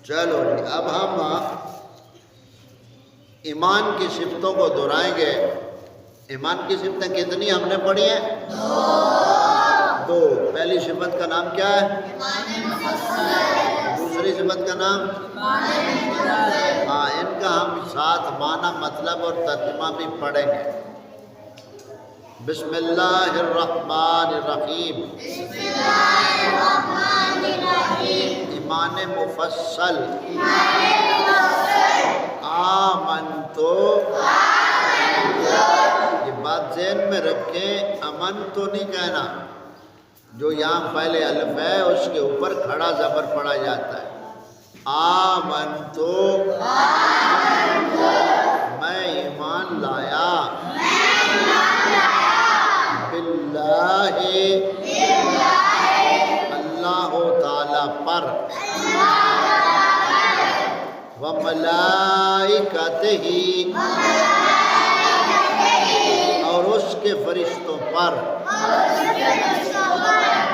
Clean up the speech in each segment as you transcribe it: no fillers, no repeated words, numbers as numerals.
چلو جی، اب ہم ایمان کی صفتوں کو دہرائیں گے۔ ایمان کی صفتیں کتنی ہم نے پڑھی ہیں؟ دو۔ پہلی صفت کا نام کیا ہے؟ دوسری صفت کا نام؟ ہاں، ان کا ہم ساتھ معنی، مطلب اور ترجمہ بھی پڑھیں گے۔ بسم اللہ الرحمن الرحیم۔ ایمان مفصل۔ آمنتو، یہ بات ذہن میں رکھیں، امن تو نہیں کہنا، جو یہاں پہلے الف ہے اس کے اوپر کھڑا زبر پڑا جاتا ہے۔ آمنتو، میں ایمان لایا، باللہ، اللہ تعالی پر، وملائکتہ، اور اس کے فرشتوں پر،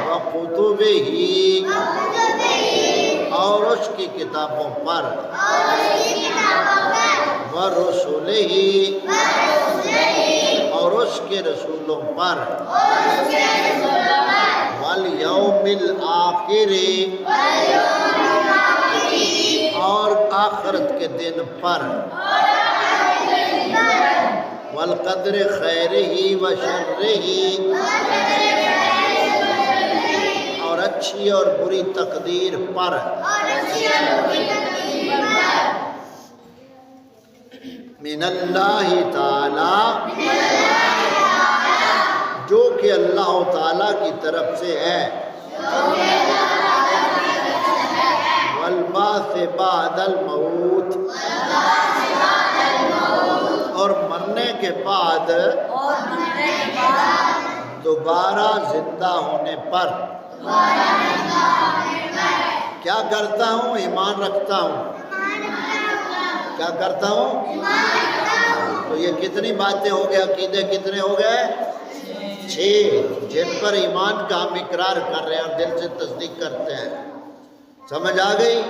وکتبہ، اور اس کی کتابوں پر، ورسلہ، اور اس کے رسولوں پر، والیوم الآخر، اور آخرت کے دن پر، والقدر خیرہ و شرہ، اور اچھی اور بری تقدیر پر۔ من اللہ تعالی، جو کہ اللہ تعالیٰ کی طرف سے ہے، والبعث بعد الموت، اور مرنے کے بعد دوبارہ زندہ ہونے پر۔ کیا کرتا ہوں؟ ایمان رکھتا ہوں۔ کیا کرتا ہوں؟ تو یہ کتنی باتیں ہو گئے؟ عقیدے کتنے ہو گئے؟ 6، جن پر ایمان کا ہم اقرار کر رہے ہیں اور دل سے تصدیق کرتے ہیں۔ سمجھ آ گئی؟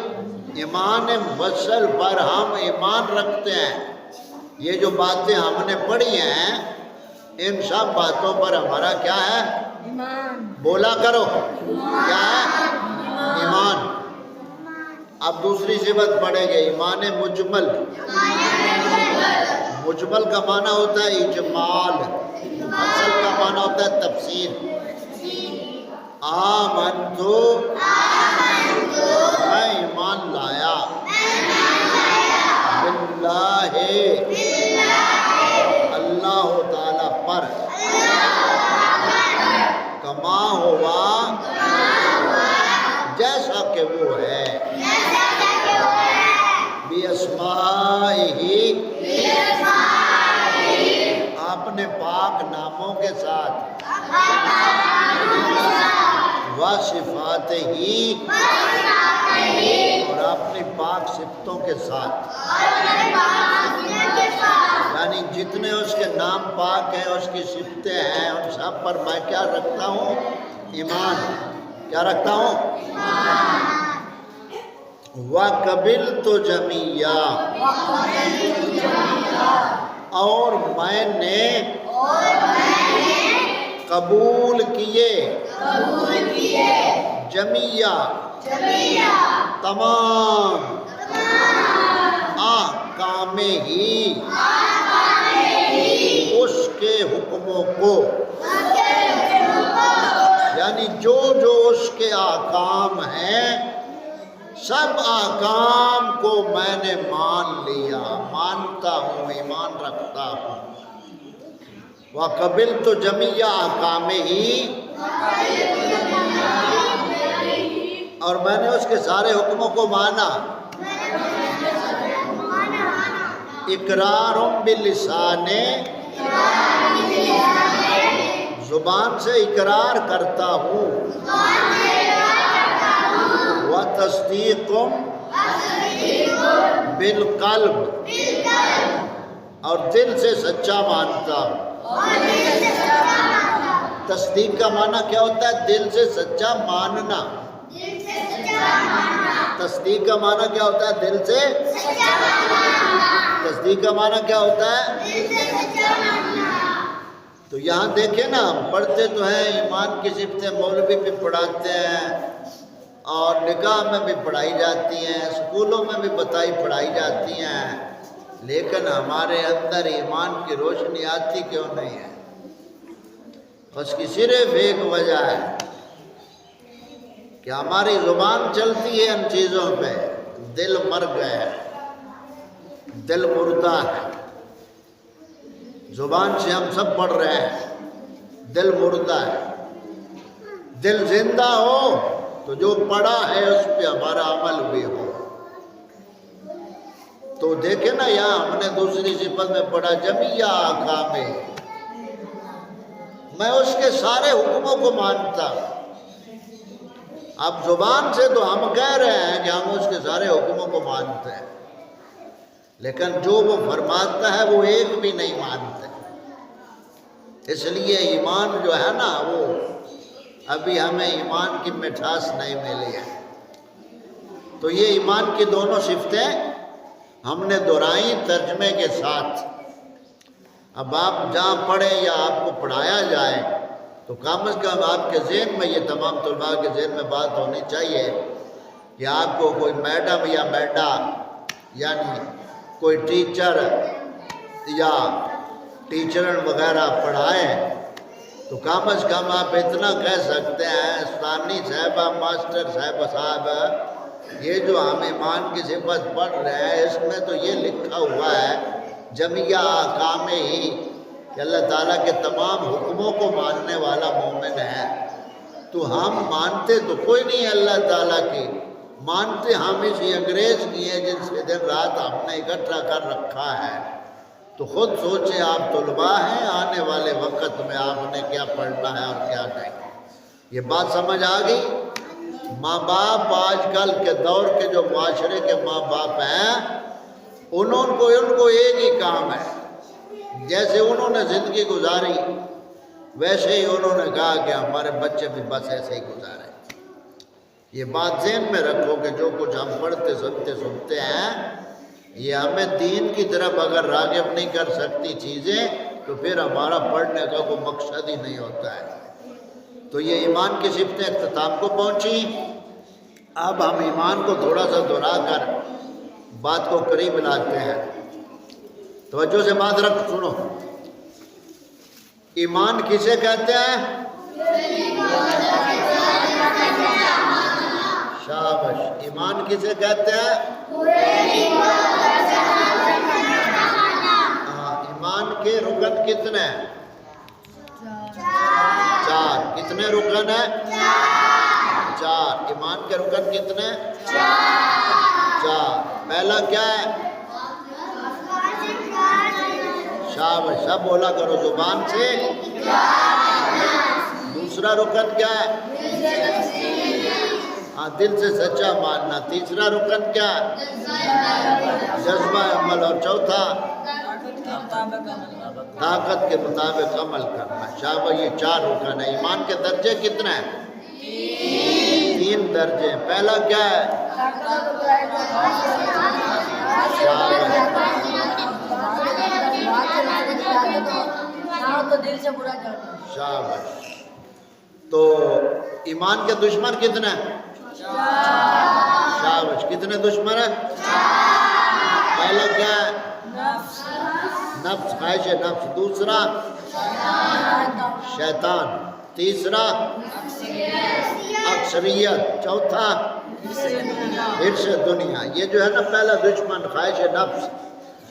ایمان مفصل پر ہم ایمان رکھتے ہیں۔ یہ جو باتیں ہم نے پڑھی ہیں، ان سب باتوں پر ہمارا کیا ہے؟ ایمان۔ بولا کرو، کیا ہے؟ ایمان۔ اب دوسری صفت پڑھیں گے، ایمان مجمل۔ مجمل کا معنی ہوتا ہے اجمال، مفصل کا معنی ہوتا ہے تفصیل۔ آمنتو، میں ایمان لایا، باللہ، اللہ تعالی پر، کما ہوا، جیسا کہ وہ ہے، بِأَسْمَائِهِ، اپنے پاک ناموں کے ساتھ، وَصِفَاتِهِ، اور اپنی پاک صفتوں کے ساتھ، یعنی جتنے اس کے نام پاک ہیں، اس کی صفتیں ہیں، ان سب پر میں کیا رکھتا ہوں؟ ایمان۔ کیا رکھتا ہوں؟ وَقَبِلْتُ جَمِيعًا، اور میں نے قبول کیے، جمیع، تمام، احکام ہی، اس کے حکموں کو، یعنی جو جو اس کے احکام ہیں، سب احکام کو میں نے مان لیا، مانتا ہوں، ایمان رکھتا ہوں۔ وَقَبِلْتُ جَمِيعَ أَحْكَامِهِ، اور میں نے اس کے سارے حکموں کو مانا۔ اقرار باللسان، زبان سے اقرار کرتا ہوں، وتصدیق بالقلب، اور دل سے سچا مانتا ہوں۔ تصدیق کا معنی کیا ہوتا ہے؟ دل سے سچا ماننا۔ تصدیق کا معنی کیا ہوتا ہے؟ دل سے تصدیق کا معنی کیا ہوتا ہے؟ تو یہاں دیکھیں نا، ہم پڑھتے تو ہیں ایمان کی صفتیں، مولوی بھی پڑھاتے ہیں اور نکاح میں بھی پڑھائی جاتی ہیں، اسکولوں میں بھی پڑھائی جاتی ہیں، لیکن ہمارے اندر ایمان کی روشنی آتی کیوں نہیں ہے؟ اس کی صرف ایک وجہ ہے کہ ہماری زبان چلتی ہے ان چیزوں پہ، دل مر گیا ہے، دل مردہ ہے۔ زبان سے ہم سب پڑھ رہے ہیں، دل مردہ ہے۔ دل زندہ ہو تو جو پڑھا ہے اس پہ ہمارا عمل بھی ہو۔ تو دیکھیں نا، یہاں ہم نے دوسری صفت میں پڑھا جمیع احکامہ، میں اس کے سارے حکموں کو مانتا ہوں۔ اب زبان سے تو ہم کہہ رہے ہیں کہ ہم اس کے سارے حکموں کو مانتے ہیں، لیکن جو وہ فرماتا ہے وہ ایک بھی نہیں مانتے۔ اس لیے ایمان جو ہے نا، وہ ابھی ہمیں ایمان کی مٹھاس نہیں ملی ہے۔ تو یہ ایمان کی دونوں صفتیں ہم نے دہرائی ترجمے کے ساتھ۔ اب آپ جہاں پڑھیں یا آپ کو پڑھایا جائے تو کم از کم آپ کے ذہن میں، یہ تمام طلباء کے ذہن میں بات ہونی چاہیے کہ آپ کو کوئی میڈم یا میڈم، یعنی کوئی ٹیچر یا ٹیچرن وغیرہ پڑھائیں تو کم از کم آپ اتنا کہہ سکتے ہیں، ثانی صاحبہ، ماسٹر صاحب، یہ جو ہم ایمان کی صفت پڑھ رہے ہیں اس میں تو یہ لکھا ہوا ہے جمیع احکامہ ہی، کہ اللہ تعالیٰ کے تمام حکموں کو ماننے والا مومن ہے۔ تو ہم مانتے تو کوئی نہیں ہے اللہ تعالیٰ کی، مانتے ہم اسی انگریز کی ہیں جن سے دن رات ہم نے اکٹھا کر رکھا ہے۔ تو خود سوچیں، آپ طلباء ہیں، آنے والے وقت میں آپ نے کیا پڑھنا ہے اور کیا نہیں۔ یہ بات سمجھ آ گئی؟ ماں باپ آج کل کے دور کے جو معاشرے کے ماں باپ ہیں، ان کو ایک ہی کام ہے، جیسے انہوں نے زندگی گزاری ویسے ہی انہوں نے کہا کہ ہمارے بچے بھی بس ایسے ہی گزارے۔ یہ بات ذہن میں رکھو کہ جو کچھ ہم پڑھتے سنتے ہیں، یہ ہمیں دین کی طرف اگر راغب نہیں کر سکتی چیزیں تو پھر ہمارا پڑھنے کا کوئی مقصد ہی نہیں ہوتا ہے۔ تو یہ ایمان کی صفتیں اختتام کو پہنچی۔ اب ہم ایمان کو تھوڑا سا دہرا کر بات کو قریب لاتے ہیں۔ توجہ سے بات رکھ سنو، ایمان کسے کہتے ہیں؟ شاباش، ایمان کسے کہتے ہیں؟ ایمان کے رکن کتنے ہیں؟ 4۔ کتنے رکن ہیں؟ 4۔ ایمان کے رکن کتنے؟ 4۔ پہلا کیا ہے؟ شاباش، سب بولا کرو زبان سے۔ دوسرا رکن کیا ہے؟ دل سے سچا ماننا۔ تیسرا رکن کیا ہے؟ جذبہ عمل۔ اور چوتھا طاقت کے مطابق عمل کرنا۔ شاباش، یہ 4 رکن ہیں۔ ایمان کے درجے کتنے ہیں؟ 3 درجے۔ پہلا کیا ہے؟ شاباش۔ تو ایمان کے دشمن کتنے ہیں؟ شاباش، کتنے دشمن ہیں؟ پہلا کیا ہے؟ نفس، خواہش نفس۔ دوسرا شیطان۔ تیسرا اکثریت۔ چوتھا حرص دنیا۔ یہ جو ہے نا پہلا دشمن خواہش نفس،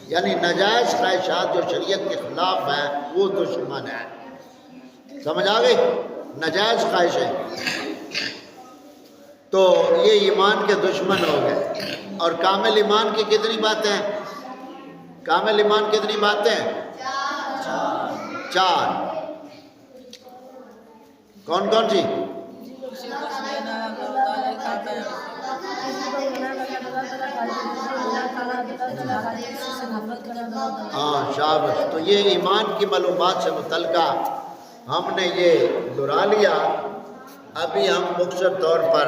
یعنی ناجائز خواہشات جو شریعت کے خلاف ہیں وہ دشمن ہے۔ سمجھ آ گئی؟ ناجائز خواہشیں تو یہ ایمان کے دشمن ہو گئے۔ اور کامل ایمان کی کتنی باتیں ہیں؟ کامل ایمان کتنی باتیں ہیں؟ 4۔ کون کون سی؟ شاباش۔ تو یہ ایمان کی معلومات سے متعلقہ ہم نے یہ دہرا لیا۔ ابھی ہم مختصر طور پر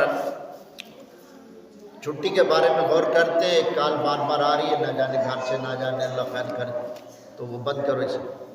چھٹی کے بارے میں غور کرتے، کال بار بار آ رہی ہے، نہ جانے گھر سے، نہ جانے اللہ خیر کرے، تو وہ بند کرو اسے۔